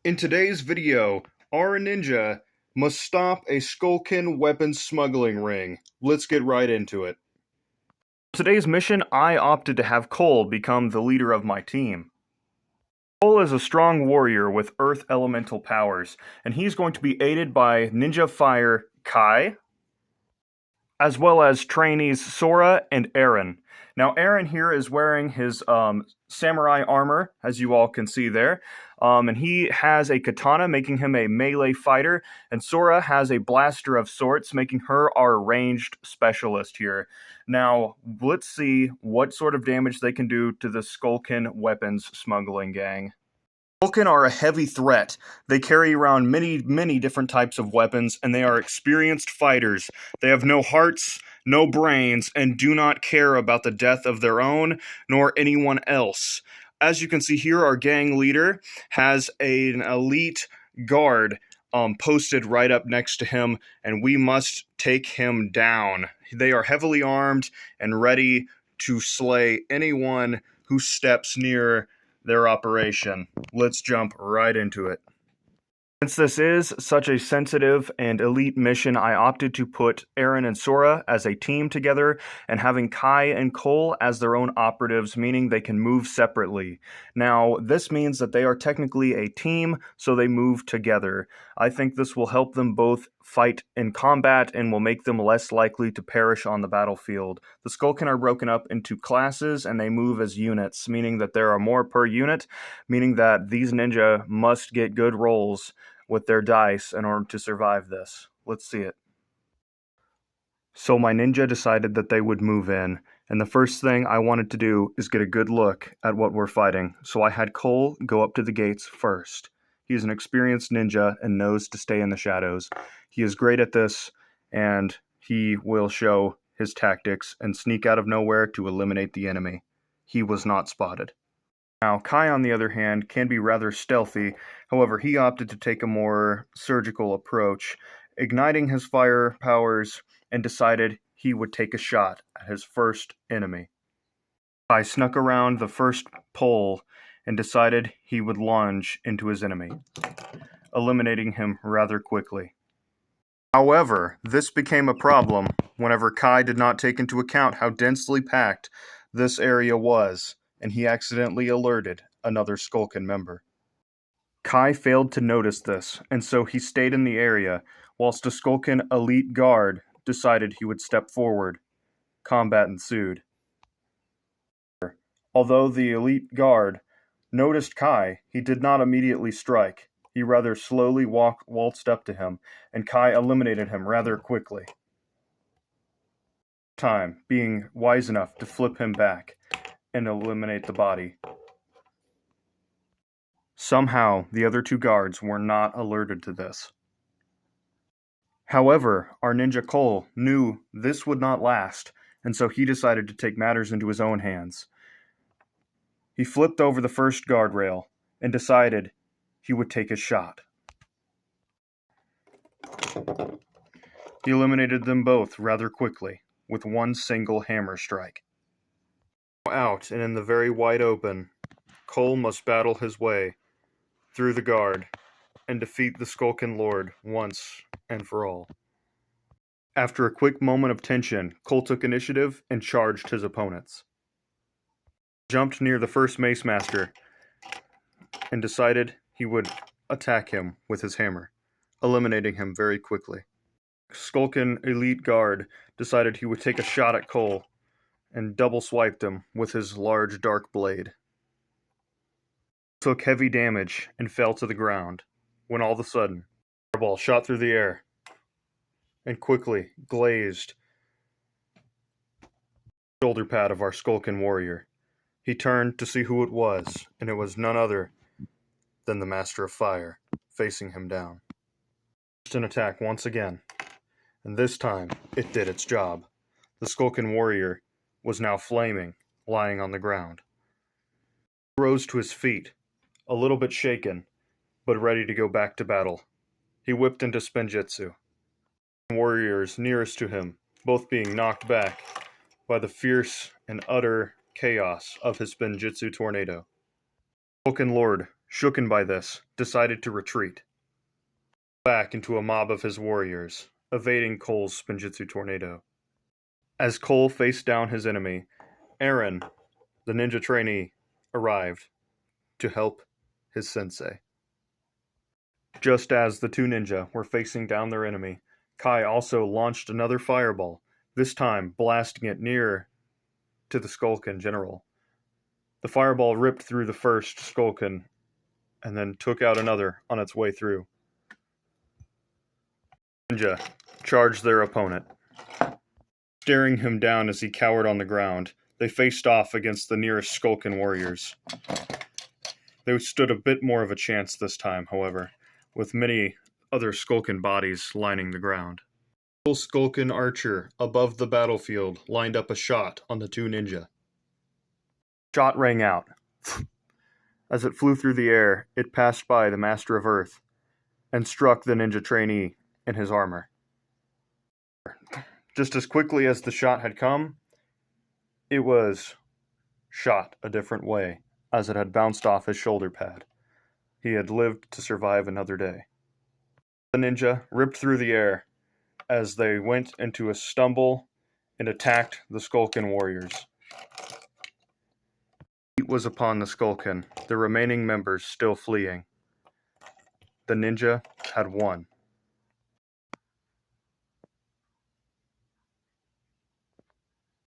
In today's video, our ninja must stop a Skulkin weapons smuggling ring. Let's get right into it. Today's mission, I opted to have Cole become the leader of my team. Cole is a strong warrior with earth elemental powers, and he's going to be aided by Ninja Fire Kai, as well as trainees Sora and Aaron. Now, Aaron here is wearing his samurai armor, as you all can see there, and he has a katana, making him a melee fighter, and Sora has a blaster of sorts, making her our ranged specialist here. Now, let's see what sort of damage they can do to the Skulkin weapons smuggling gang. Skulkin are a heavy threat. They carry around many different types of weapons, and they are experienced fighters. They have no hearts, no brains, and do not care about the death of their own, nor anyone else. As you can see here, our gang leader has an elite guard posted right up next to him, and we must take him down. They are heavily armed and ready to slay anyone who steps near their operation. Let's jump right into it. Since this is such a sensitive and elite mission, I opted to put Aaron and Sora as a team together and having Kai and Cole as their own operatives, meaning they can move separately. Now, this means that they are technically a team, so they move together. I think this will help them both fight in combat and will make them less likely to perish on the battlefield. The Skulkin are broken up into classes and they move as units, meaning that there are more per unit, meaning that these ninja must get good rolls with their dice in order to survive this. Let's see it. So my ninja decided that they would move in, and the first thing I wanted to do is get a good look at what we're fighting. So I had Cole go up to the gates first. He's an experienced ninja and knows to stay in the shadows. He is great at this, and he will show his tactics and sneak out of nowhere to eliminate the enemy. He was not spotted. Now, Kai, on the other hand, can be rather stealthy. However, he opted to take a more surgical approach, igniting his fire powers and decided he would take a shot at his first enemy. Kai snuck around the first pole and decided he would lunge into his enemy, eliminating him rather quickly. However, this became a problem whenever Kai did not take into account how densely packed this area was, and he accidentally alerted another Skulkin member. Kai failed to notice this, and so he stayed in the area, whilst a Skulkin elite guard decided he would step forward. Combat ensued. Although the elite guard noticed Kai, he did not immediately strike. He rather slowly waltzed up to him, and Kai eliminated him rather quickly. Time, being wise enough to flip him back and eliminate the body. Somehow, the other two guards were not alerted to this. However, our ninja Cole knew this would not last, and so he decided to take matters into his own hands. He flipped over the first guardrail and decided he would take a shot. He eliminated them both rather quickly with one single hammer strike. Out and in the very wide open, Cole must battle his way through the guard and defeat the Skulkin Lord once and for all. After a quick moment of tension, Cole took initiative and charged his opponents. He jumped near the first Mace Master and decided he would attack him with his hammer, eliminating him very quickly. Skulkin Elite Guard decided he would take a shot at Cole and double swiped him with his large dark blade. Took heavy damage and fell to the ground, when all of a sudden, a ball shot through the air and quickly glazed the shoulder pad of our Skulkin warrior. He turned to see who it was, and it was none other than the Master of Fire, facing him down. Just an attack once again, and this time it did its job. The Skulkin warrior was now flaming, lying on the ground. He rose to his feet, a little bit shaken, but ready to go back to battle. He whipped into Spinjitzu. Warriors nearest to him, both being knocked back by the fierce and utter chaos of his Spinjitzu tornado. Skulkin Lord shooken by this, decided to retreat back into a mob of his warriors, evading Cole's Spinjitzu tornado. As Cole faced down his enemy, Aaron, the ninja trainee, arrived to help his sensei. Just as the two ninja were facing down their enemy, Kai also launched another fireball, this time blasting it near to the Skulkin general. The fireball ripped through the first Skulkin and then took out another on its way through. Ninja charged their opponent. Staring him down as he cowered on the ground, they faced off against the nearest Skulkin warriors. They stood a bit more of a chance this time, however, with many other Skulkin bodies lining the ground. A Skulkin archer above the battlefield lined up a shot on the two ninja. Shot rang out. As it flew through the air, it passed by the Master of Earth and struck the ninja trainee in his armor. Just as quickly as the shot had come, it was shot a different way, as it had bounced off his shoulder pad. He had lived to survive another day. The ninja ripped through the air as they went into a stumble and attacked the Skulkin warriors. Heat was upon the Skulkin, the remaining members still fleeing. The ninja had won.